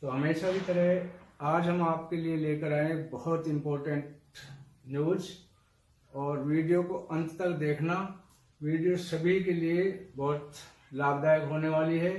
तो हमेशा की तरह आज हम आपके लिए लेकर आए बहुत इम्पोर्टेंट न्यूज, और वीडियो को अंत तक देखना। वीडियो सभी के लिए बहुत लाभदायक होने वाली है।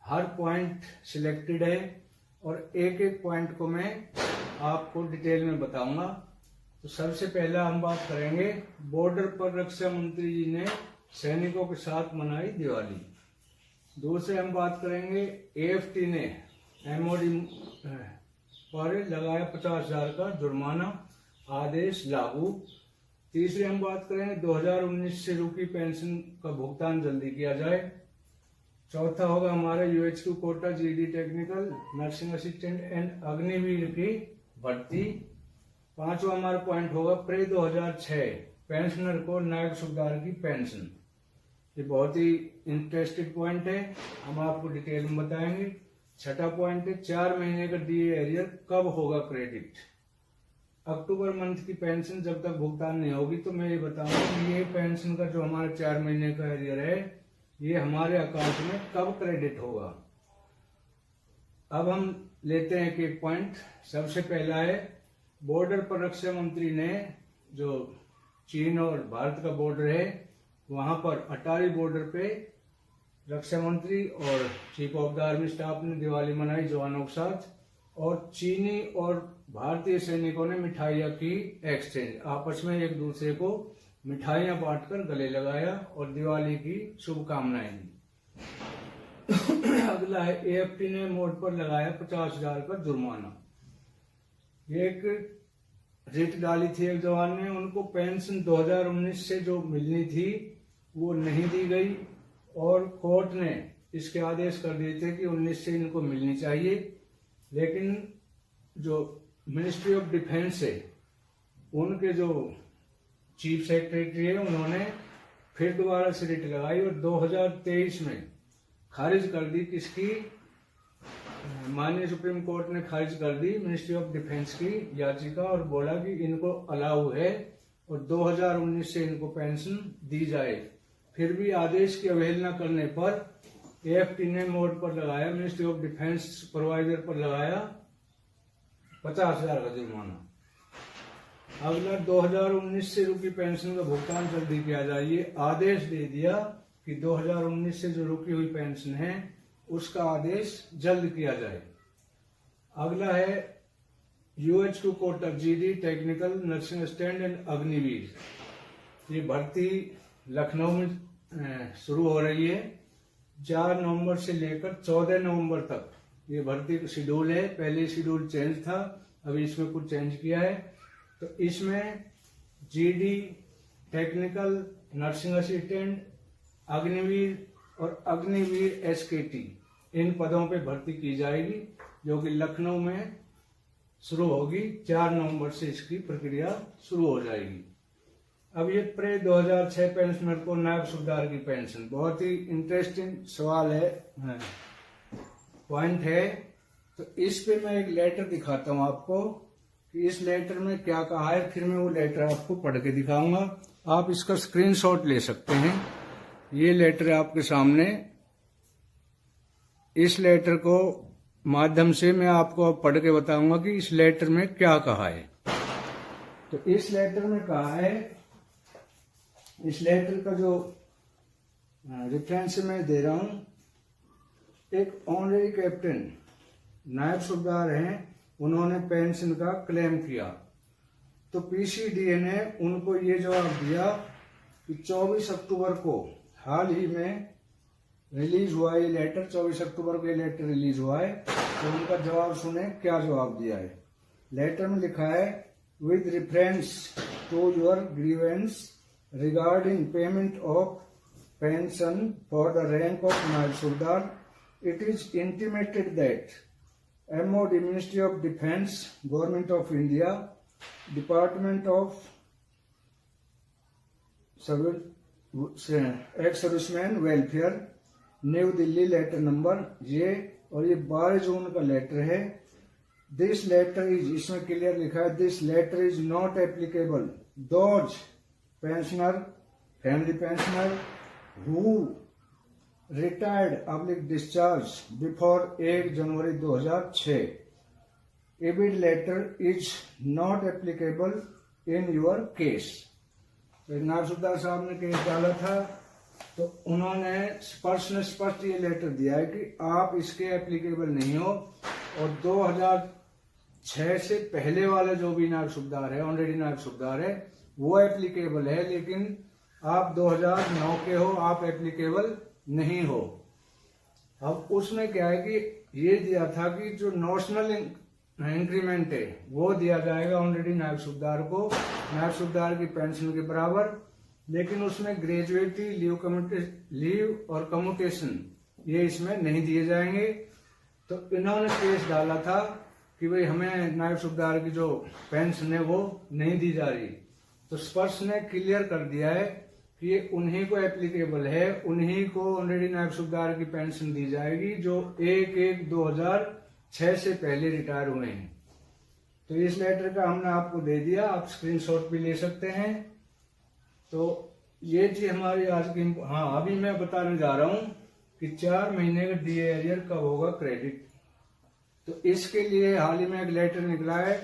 हर पॉइंट सिलेक्टेड है और एक एक पॉइंट को मैं आपको डिटेल में बताऊंगा। तो सबसे पहला हम बात करेंगे, बॉर्डर पर रक्षा मंत्री जी ने सैनिकों के साथ मनाई दिवाली। दूसरे हम बात करेंगे, एएफटी ने एमओडी पर लगाया 50,000 का जुर्माना, आदेश लागू। तीसरे हम बात करेंगे, 2019 से रुकी पेंशन का भुगतान जल्दी किया जाए। चौथा होगा हमारा UHQ quota GD technical nursing assistant and Agniveer की भर्ती। पांचवा हमारा पॉइंट होगा, प्रे 2006 पेंशनर को नायक सुबेदार की पेंशन। ये बहुत ही इंटरेस्टिंग पॉइंट है, हम आपको डिटेल में बताएंगे। छठा पॉइंट है, 4 महीने का डीए एरियर कब होगा क्रेडिट। अक्टूबर मंथ की पेंशन जब तक भुगतान नहीं होगी तो मैं ये बताऊंगा कि ये पेंशन का जो हमारा 4 महीने का एरियर है ये हमारे अकाउंट में कब क्रेडिट होगा। अब हम लेते हैं एक पॉइंट। सबसे पहला है, बॉर्डर पर रक्षा मंत्री ने जो चीन और भारत का बॉर्डर है वहां पर अटारी बॉर्डर पे रक्षा मंत्री और chief of the army staff ने दिवाली मनाई जवानों के साथ, और चीनी और भारतीय सैनिकों ने मिठाइयां की एक्सचेंज, आपस में एक दूसरे को मिठाइयां बांटकर गले लगाया और दिवाली की शुभकामनाएं दी। अगला है, एएफटी ने मोड पर लगाया 50,000 का जुर्माना। एक रिट डाली थी एक जवान ने, उनको पेंशन 2019 से जो मिलनी थी वो नहीं दी गई और कोर्ट ने इसके आदेश कर दिए थे कि 19 से इनको मिलनी चाहिए। लेकिन जो मिनिस्ट्री ऑफ डिफेंस है उनके जो चीफ सेक्रेटरी है उन्होंने फिर दोबारा से रिट लगाई और 2023 में खारिज कर दी। किसकी? माननीय सुप्रीम कोर्ट ने खारिज कर दी मिनिस्ट्री ऑफ डिफेंस की याचिका और बोला कि इनको अलाउ है और 2019 से इनको पेंशन दी जाए। फिर भी आदेश की अवहेलना करने पर एएफटी ने मोड पर लगाया, मिनिस्ट्री ऑफ डिफेंस सुपरवाइजर पर लगाया 50,000 का जुर्माना। अगला, 2019 से रुकी पेंशन का भुगतान जल्दी किया जाए। ये आदेश दे दिया कि 2019 से जो रुकी हुई पेंशन है उसका आदेश जल्द किया जाए। अगला है, UHQ quota GD technical nursing assistant and Agniveer. ये भर्ती लखनऊ में शुरू हो रही है। 4 नवंबर से लेकर 14 नवंबर तक ये भर्ती का शेड्यूल है। पहले शेड्यूल चेंज था, अभी इसमें कुछ चेंज किया है। तो इसमें GD technical nursing assistant, Agniveer और अग्निवीर एसकेटी, इन पदों पे भर्ती की जाएगी जो कि लखनऊ में शुरू होगी। 4 नवंबर से इसकी प्रक्रिया शुरू हो जाएगी। अब ये प्रे 2006 पेंशनर को नायब सुबेदार की पेंशन, बहुत ही इंटरेस्टिंग सवाल है, पॉइंट है। तो इस पे मैं एक लेटर दिखाता हूं आपको कि इस लेटर में क्या कहा है, फिर मैं वो लेटर आपको पढ़ के दिखाऊंगा। आप इसका स्क्रीनशॉट ले सकते हैं। ये लेटर है आपके सामने। इस लेटर को माध्यम से मैं आपको पढ़ के बताऊंगा कि इस लेटर में क्या कहा है। तो इस लेटर में कहा है, इस लेटर का जो रेफरेंस मैं दे रहा हूं, एक ऑनरेरी कैप्टन नायब सुबेदार हैं, उन्होंने पेंशन का क्लेम किया। तो पीसीडीए ने उनको ये जवाब दिया कि 24 अक्टूबर को हाल ही में रिलीज हुआ ये लेटर, 24 अक्टूबर को ये लेटर रिलीज हुआ है। तो उनका जवाब सुने क्या जवाब दिया है। लेटर में लिखा है, with reference to your grievance regarding payment of pension for the rank of Naib Surdar, it is intimated that MOD, Ministry of Defence, Government of India, Department of Ex-Servicemen Welfare, new Delhi, letter number ये, और ये 12 जून का letter है। This letter is, इसमें clear लिखा है, this letter is not applicable those pensioner, family pensioner who retired discharge before 1 January 2006, एबिड letter is not applicable in your case. नायब सूबेदार साहब ने केस डाला था तो उन्होंने स्पष्ट ये लेटर दिया है कि आप इसके एप्लीकेबल नहीं हो, और 2006 से पहले वाले जो भी नायब सूबेदार है, ऑलरेडी नायब सूबेदार है, वो एप्लीकेबल है, लेकिन आप 2009 के हो, आप एप्लीकेबल नहीं हो। अब उसमें क्या है कि ये दिया था कि जो नॉशनल इंक्रीमेंट है वो दिया जाएगा ऑलरेडी नायब सूबेदार को, नायब सूबेदार की पेंशन के बराबर, लेकिन उसमें ग्रेजुएटी लीव और कम्यूटेशन ये इसमें नहीं दिए जाएंगे। तो इन्होंने केस डाला था कि भाई हमें नायब सूबेदार की जो पेंशन है वो नहीं दी जा रही। तो स्पर्श ने क्लियर कर दिया है कि ये उन्हीं को एप्लीकेबल है, उन्हीं को ऑलरेडी नायब सूबेदार की पेंशन दी जाएगी जो 1/1/2006 से पहले रिटायर हुए हैं। तो इस लेटर का हमने आपको दे दिया, आप स्क्रीनशॉट भी ले सकते हैं। तो ये चीज हमारी आज की। हाँ, अभी मैं बताने जा रहा हूं कि 4 महीने का डीए एरियर कब होगा क्रेडिट। तो इसके लिए हाल ही में एक लेटर निकला है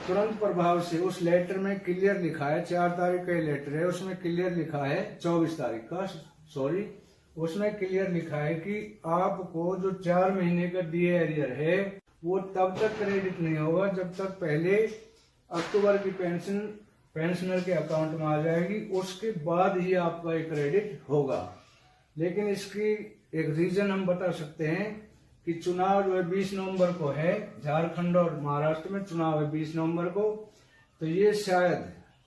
तुरंत प्रभाव से। उस लेटर में क्लियर लिखा है, 4 तारीख का लेटर है, उसमें क्लियर लिखा है 24 तारीख का, सॉरी, उसमें क्लियर लिखा है कि आपको जो 4 महीने का डीए एरियर है वो तब तक क्रेडिट नहीं होगा जब तक पहले अक्टूबर की पेंशन पेंशनर के अकाउंट में आ जाएगी, उसके बाद ही आपका ये क्रेडिट होगा। लेकिन इसकी एक रीजन हम बता सकते हैं कि चुनाव जो है 20 नवंबर को है, झारखंड और महाराष्ट्र में चुनाव है 20 नवंबर को। तो ये शायद,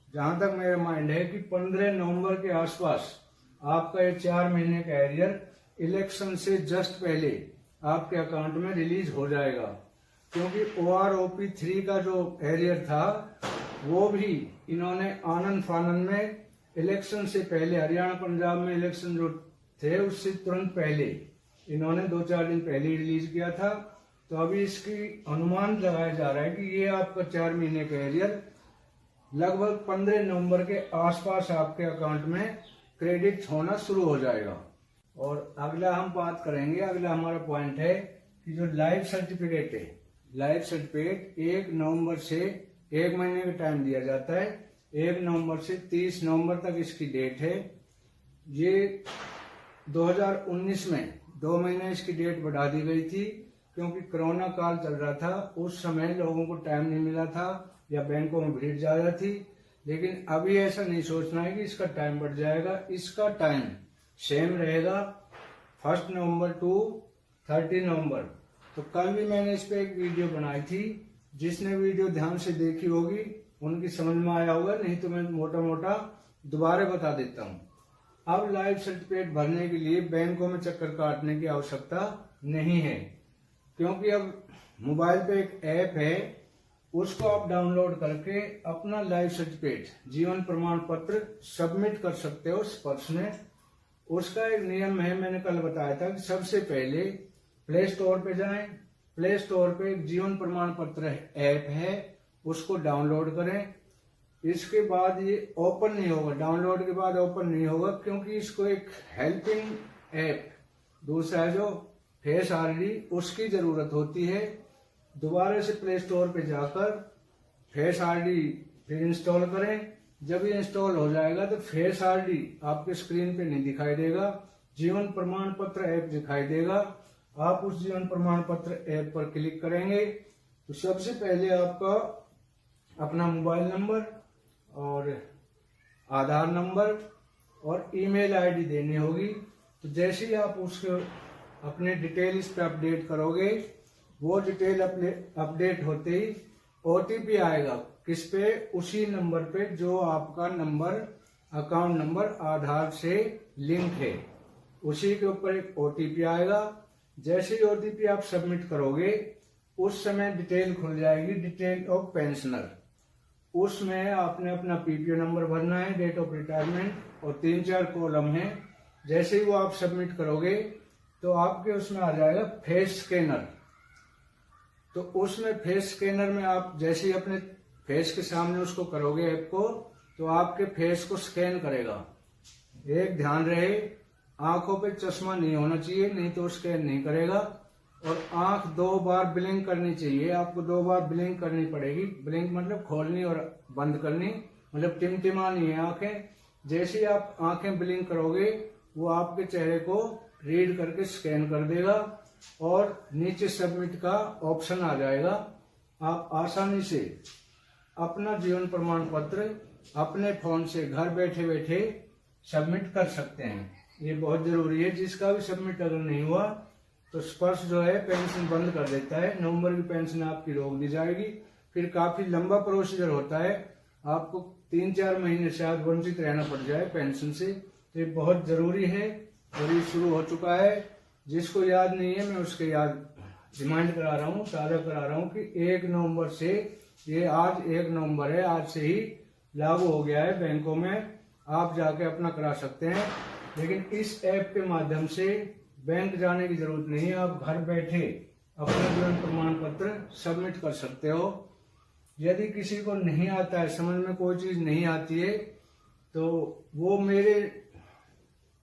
जहां तक मेरा माइंड है, कि 15 नवंबर के आसपास आपका ये 4 महीने का एरियर इलेक्शन से जस्ट पहले आपके अकाउंट में रिलीज हो जाएगा। क्योंकि OROP 3 का जो एरियर था वो भी इन्होंने आनंद फानंद में इलेक्शन से पहले, हरियाणा पंजाब में इलेक्शन जो थे उससे तुरंत पहले इन्होंने 2-4 दिन पहले रिलीज किया था। तो अभी इसकी अनुमान लगाया जा रहा है कि ये आपका 4 महीने का एरियर लगभग 15 नवंबर के आसपास आपके अकाउंट में क्रेडिट होना शुरू हो जाएगा। और अगला हम बात करेंगे, अगला हमारा पॉइंट है कि जो लाइफ सर्टिफिकेट है, लाइफ सर्टिफिकेट 1 नवंबर से 1 महीने का टाइम दिया जाता है, 1 नवंबर से 30 नवंबर तक इसकी डेट है। ये 2019 में 2 महीने इसकी डेट बढ़ा दी गई थी क्योंकि कोरोना काल चल रहा था, उस समय लोगों को टाइम नहीं मिला था या बैंकों में भीड़ ज्यादा थी। लेकिन अभी ऐसा नहीं सोचना है कि इसका टाइम बढ़ जाएगा, इसका टाइम सेम रहेगा 1 नवंबर टू 30 नवंबर। तो कल भी मैंने इस पे एक वीडियो बनाई थी, जिसने वीडियो ध्यान से देखी होगी उनकी समझ में आया होगा, नहीं तो मैं मोटा मोटा दोबारा बता देता हूँ। अब लाइफ सर्टिफिकेट भरने के लिए बैंकों में चक्कर काटने की आवश्यकता नहीं है, क्योंकि अब मोबाइल पे एक ऐप है, उसको आप डाउनलोड करके अपना लाइफ सर्टिफिकेट जीवन प्रमाण पत्र सबमिट कर सकते हो स्पर्श में। उसका एक नियम है, मैंने कल बताया था कि सबसे पहले प्ले स्टोर पे जाएं, प्ले स्टोर पे एक जीवन प्रमाण पत्र ऐप है, उसको डाउनलोड करें। इसके बाद ये ओपन नहीं होगा, डाउनलोड के बाद ओपन नहीं होगा, क्योंकि इसको एक हेल्पिंग ऐप दूसरा है जो फेस आईडी, उसकी जरूरत होती है। दोबारा से प्ले स्टोर पे जाकर फेस आईडी फिर इंस्टॉल करें। जब ये इंस्टॉल हो जाएगा तो फेस आईडी आपके स्क्रीन पे नहीं दिखाई देगा, जीवन प्रमाण पत्र ऐप दिखाई देगा। आप उस जीवन प्रमाण पत्र ऐप पर क्लिक करेंगे तो सबसे पहले आपका अपना मोबाइल नंबर और आधार नंबर और ईमेल आईडी देनी होगी। तो जैसे ही आप उसको अपने डिटेल इस पे अपडेट करोगे, वो डिटेल अपडेट होते ही ओटीपी आएगा, किस पे, उसी नंबर पे जो आपका नंबर, अकाउंट नंबर आधार से लिंक है, उसी के ऊपर एक ओटीपी आएगा। जैसे ही ओटीपी आप सबमिट करोगे उस समय डिटेल खुल जाएगी, डिटेल ऑफ पेंशनर। उसमें आपने अपना पीपीओ नंबर भरना है, डेट ऑफ रिटायरमेंट और 3-4 कॉलम है। जैसे ही वो आप सबमिट करोगे तो आपके उसमें आ जाएगा फेस स्कैनर। तो उसमें फेस स्कैनर में आप जैसे ही अपने फेस के सामने उसको करोगे ऐप को, तो आपके फेस को स्कैन करेगा। एक ध्यान रहे, आंखों पे चश्मा नहीं होना चाहिए, नहीं तो स्कैन नहीं करेगा। और आंख 2 बार ब्लिंक करनी चाहिए, आपको 2 बार ब्लिंक करनी पड़ेगी। ब्लिंक मतलब खोलनी और बंद करनी, मतलब टिमटिमानी है आंखें। जैसे ही आप आंखें ब्लिंक करोगे वो आपके चेहरे को रीड करके स्कैन कर देगा और नीचे सबमिट का ऑप्शन आ जाएगा। आप आसानी से अपना जीवन प्रमाण पत्र अपने फोन से घर बैठे बैठे सबमिट कर सकते हैं। ये बहुत जरूरी है। जिसका भी सबमिट अगर नहीं हुआ तो स्पर्श जो है पेंशन बंद कर देता है, नवंबर की पेंशन आपकी रोक दी जाएगी। फिर काफी लंबा प्रोसीजर होता है, आपको 3-4 महीने शायद वंचित रहना पड़ जाए पेंशन से। तो ये बहुत जरूरी है और ये शुरू हो चुका है। जिसको याद नहीं है मैं उसके याद रिमाइंड करा रहा हूँ, ताज़ा करा रहा हूँ कि 1 नवंबर से, ये आज 1 नवंबर है, आज से ही लागू हो गया है। बैंकों में आप जाके अपना करा सकते हैं, लेकिन इस ऐप के माध्यम से बैंक जाने की जरूरत नहीं है। आप घर बैठे अपना जीवन प्रमाण पत्र सबमिट कर सकते हो। यदि किसी को नहीं आता है, समझ में कोई चीज नहीं आती है, तो वो मेरे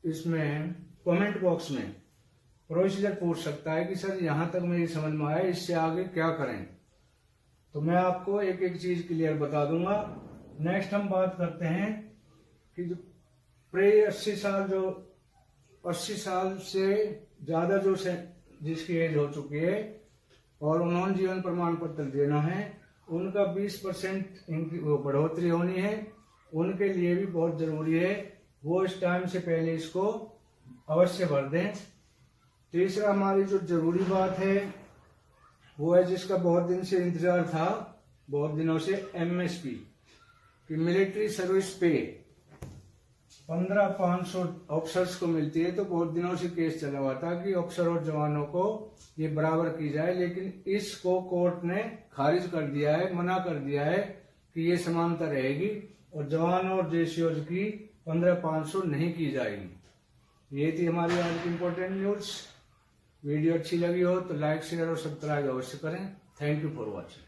इसमें कमेंट बॉक्स में प्रोसीजर पूछ सकता है कि सर यहाँ तक मेरी समझ में आया, इससे आगे क्या करें। तो मैं आपको एक एक चीज क्लियर बता दूंगा। नेक्स्ट हम बात करते हैं कि जो प्रे 80 साल, जो 80 साल से ज्यादा जो जिसकी एज हो चुकी है और उन्होंने जीवन प्रमाण पत्र देना है, उनका 20% इनकी बढ़ोतरी होनी है। उनके लिए भी बहुत जरूरी है, वो इस टाइम से पहले इसको अवश्य भर दें। तीसरा हमारी जो जरूरी बात है वो है, जिसका बहुत दिन से इंतजार था, बहुत दिनों से, MSP की मिलिट्री सर्विस पे 15,500 ऑफिसर्स को मिलती है। तो बहुत दिनों से केस चला हुआ था कि ऑफिसर और जवानों को ये बराबर की जाए, लेकिन इसको कोर्ट ने खारिज कर दिया है, मना कर दिया है कि ये समानता रहेगी और जवान और जेसीओज की 15,500 नहीं की जाएगी। ये थी हमारी आज की इम्पोर्टेंट न्यूज। वीडियो अच्छी लगी हो तो लाइक, शेयर और सब्सक्राइब अवश्य करें। Thank you for watching.